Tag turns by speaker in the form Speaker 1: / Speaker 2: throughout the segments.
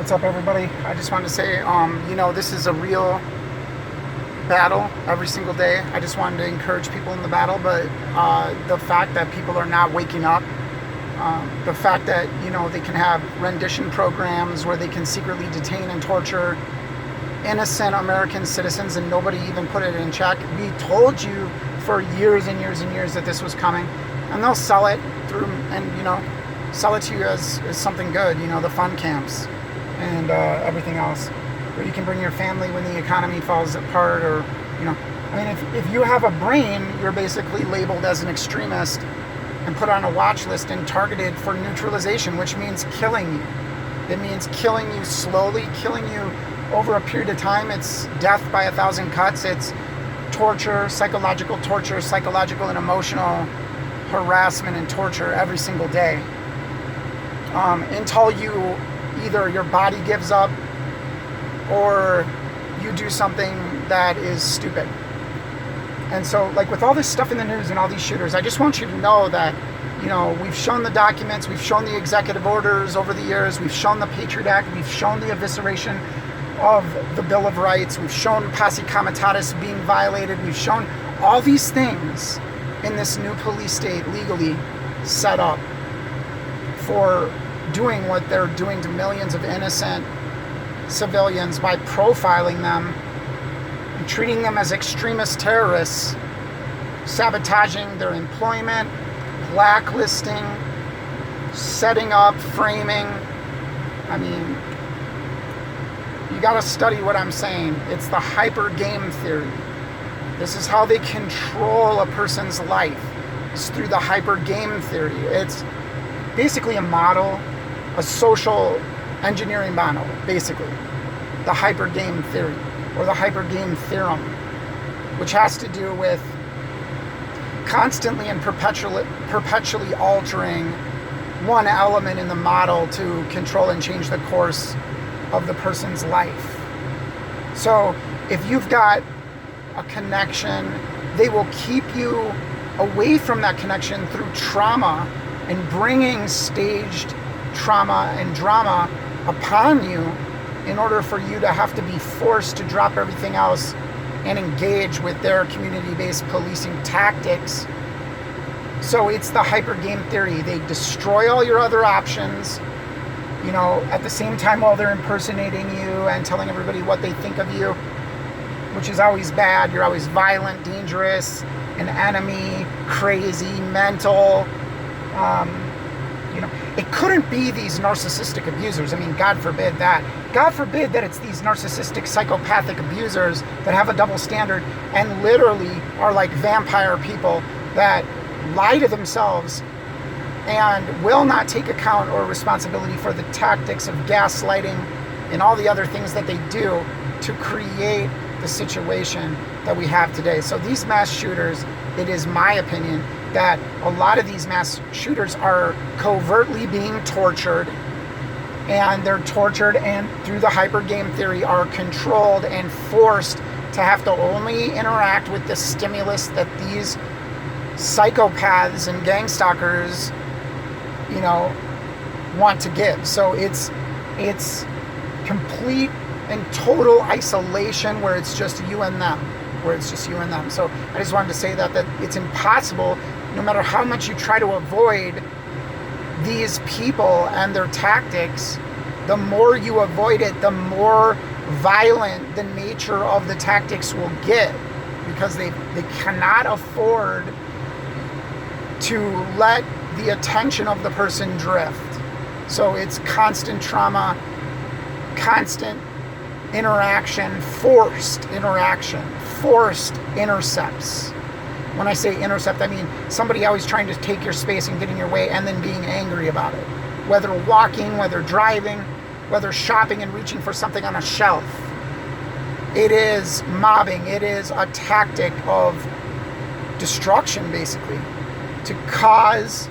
Speaker 1: What's up, everybody? I just wanted to say, this is a real battle every single day. I just wanted to encourage people in the battle, but the fact that people are not waking up, the fact that, they can have rendition programs where they can secretly detain and torture innocent American citizens and nobody even put it in check. We told you for years and years and years that this was coming, and they'll sell it through and, sell it to you as something good, the fun camps and everything else, where you can bring your family when the economy falls apart, or if you have a brain, you're basically labeled as an extremist and put on a watch list and targeted for neutralization, which means killing you. It means killing you slowly, killing you over a period of time. It's death by 1,000 cuts. It's torture, psychological and emotional harassment and torture every single day, until you either your body gives up or you do something that is stupid. And so, with all this stuff in the news and all these shooters, I just want you to know that, we've shown the documents, we've shown the executive orders over the years, we've shown the Patriot Act, we've shown the evisceration of the Bill of Rights, we've shown posse comitatus being violated, we've shown all these things in this new police state legally set up for doing what they're doing to millions of innocent civilians by profiling them and treating them as extremist terrorists, sabotaging their employment, blacklisting, setting up, framing. You gotta study what I'm saying. It's the hyper game theory. This is how they control a person's life. It's through the hyper game theory. It's basically a model, a social engineering model, basically. The hyper game theory, or the hyper game theorem, which has to do with constantly and perpetually altering one element in the model to control and change the course of the person's life. So if you've got a connection, they will keep you away from that connection through trauma and bringing staged trauma and drama upon you in order for you to have to be forced to drop everything else and engage with their community-based policing tactics. So it's the hyper game theory. They destroy all your other options, at the same time while they're impersonating you and telling everybody what they think of you, which is always bad. You're always violent, dangerous, an enemy, crazy, mental. It couldn't be these narcissistic abusers. God forbid that. God forbid that it's these narcissistic, psychopathic abusers that have a double standard and literally are like vampire people that lie to themselves and will not take account or responsibility for the tactics of gaslighting and all the other things that they do to create the situation that we have today. So these mass shooters, it is my opinion that a lot of these mass shooters are covertly being tortured, and they're tortured and through the hyper game theory are controlled and forced to have to only interact with the stimulus that these psychopaths and gang stalkers, want to give. So it's complete and total isolation where it's just you and them. So I just wanted to say that it's impossible, no matter how much you try to avoid these people and their tactics, the more you avoid it, the more violent the nature of the tactics will get, because they cannot afford to let the attention of the person drift. So it's constant trauma, constant interaction, forced intercepts. When I say intercept, I mean somebody always trying to take your space and get in your way and then being angry about it. Whether walking, whether driving, whether shopping and reaching for something on a shelf. It is mobbing. It is a tactic of destruction, basically, to cause...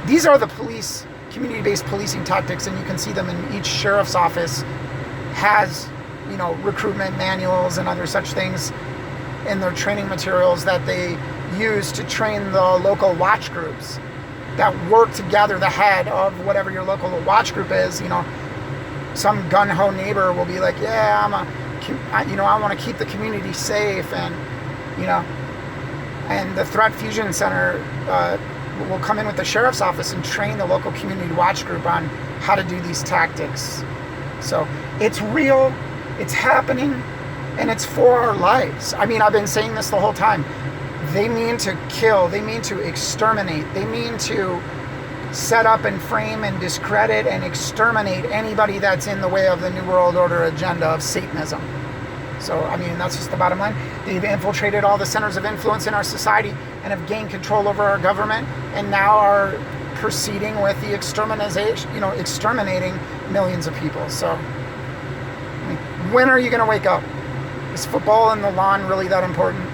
Speaker 1: these are the police, community-based policing tactics, and you can see them in each sheriff's office has, recruitment manuals and other such things in their training materials that they use to train the local watch groups that work together, the head of whatever your local watch group is, some gun-ho neighbor will be like, yeah, I want to keep the community safe, and and the Threat Fusion Center will come in with the sheriff's office and train the local community watch group on how to do these tactics. So it's real, it's happening, and it's for our lives. I mean, I've been saying this the whole time. They mean to kill, they mean to exterminate, they mean to set up and frame and discredit and exterminate anybody that's in the way of the New World Order agenda of Satanism. So, I mean, that's just the bottom line. They've infiltrated all the centers of influence in our society and have gained control over our government, and now are proceeding with the exterminating millions of people. So, I mean, when are you going to wake up? Is football and the lawn really that important?